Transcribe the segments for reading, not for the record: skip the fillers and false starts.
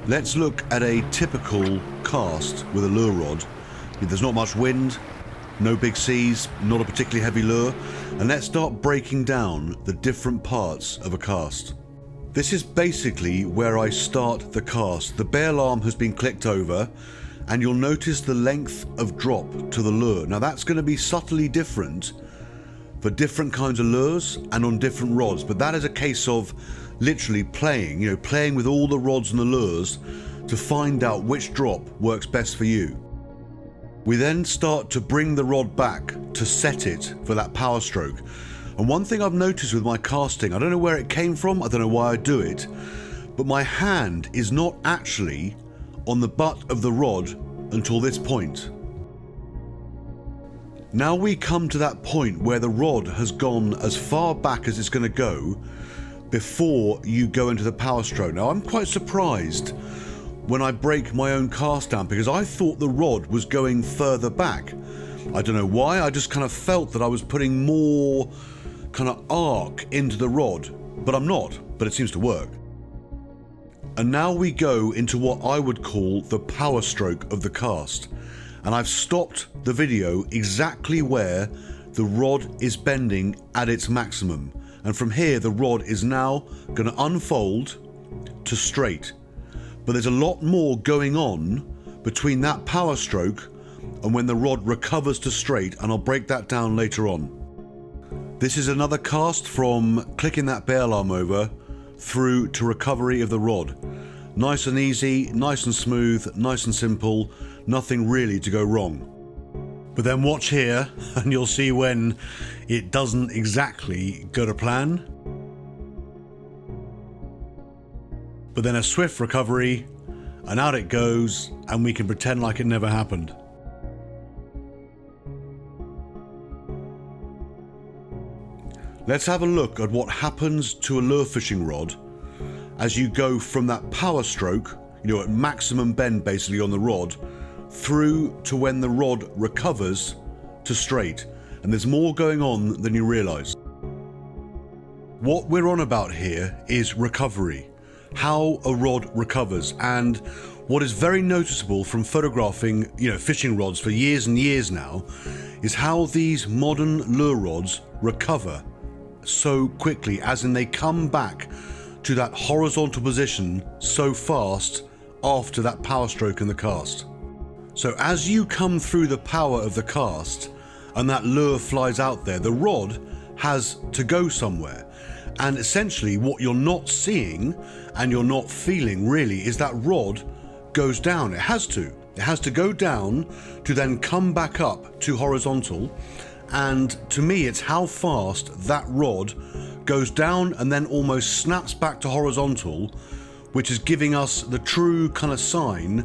Let's look at a typical cast with a lure rod. There's not much wind, no big seas, not a particularly heavy lure, and let's start breaking down the different parts of a cast. This is basically where I start the cast. The bail arm has been clicked over, and you'll notice the length of drop to the lure. Now that's going to be subtly different for different kinds of lures and on different rods, but that is a case of literally playing with all the rods and the lures to find out which drop works best for you. We then start to bring the rod back to set it for that power stroke. And one thing I've noticed with my casting, I don't know where it came from, I don't know why I do it, but my hand is not actually on the butt of the rod until this point. Now we come to that point where the rod has gone as far back as it's going to go before you go into the power stroke. Now I'm quite surprised when I break my own cast down, because I thought the rod was going further back. I don't know why, I just kind of felt that I was putting more kind of arc into the rod, but I'm not, but it seems to work. And now we go into what I would call the power stroke of the cast. And I've stopped the video exactly where the rod is bending at its maximum. And from here, the rod is now going to unfold to straight. But there's a lot more going on between that power stroke and when the rod recovers to straight, and I'll break that down later on. This is another cast from clicking that bail arm over through to recovery of the rod. Nice and easy, nice and smooth, nice and simple, nothing really to go wrong. But then watch here and you'll see when it doesn't exactly go to plan. But then a swift recovery, and out it goes, and we can pretend like it never happened. Let's have a look at what happens to a lure fishing rod as you go from that power stroke, at maximum bend basically on the rod, through to when the rod recovers to straight. And there's more going on than you realise. What we're on about here is recovery. How a rod recovers, and what is very noticeable from photographing fishing rods for years and years now is how these modern lure rods recover so quickly, as in they come back to that horizontal position so fast after that power stroke in the cast. So as you come through the power of the cast and that lure flies out there, the rod has to go somewhere. And essentially what you're not seeing and you're not feeling really is that rod goes down. It has to go down to then come back up to horizontal. And to me, it's how fast that rod goes down and then almost snaps back to horizontal, which is giving us the true kind of sign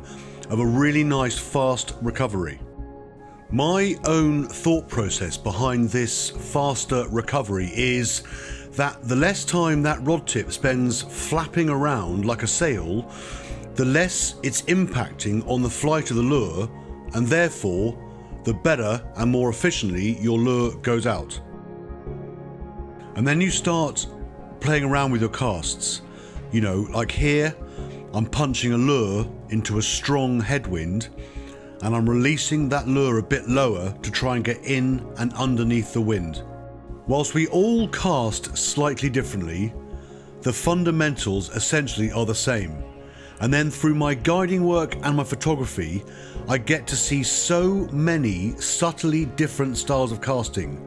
of a really nice fast recovery. My own thought process behind this faster recovery is that the less time that rod tip spends flapping around like a sail, the less it's impacting on the flight of the lure, and therefore the better and more efficiently your lure goes out. And then you start playing around with your casts. Like here, I'm punching a lure into a strong headwind, and I'm releasing that lure a bit lower to try and get in and underneath the wind. Whilst we all cast slightly differently, the fundamentals essentially are the same. And then through my guiding work and my photography, I get to see so many subtly different styles of casting.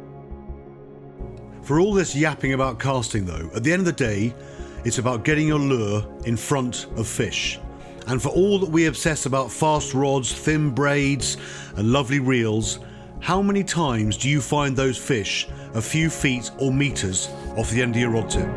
For all this yapping about casting though, at the end of the day, it's about getting your lure in front of fish. And for all that we obsess about fast rods, thin braids, and lovely reels, how many times do you find those fish a few feet or meters off the end of your rod tip?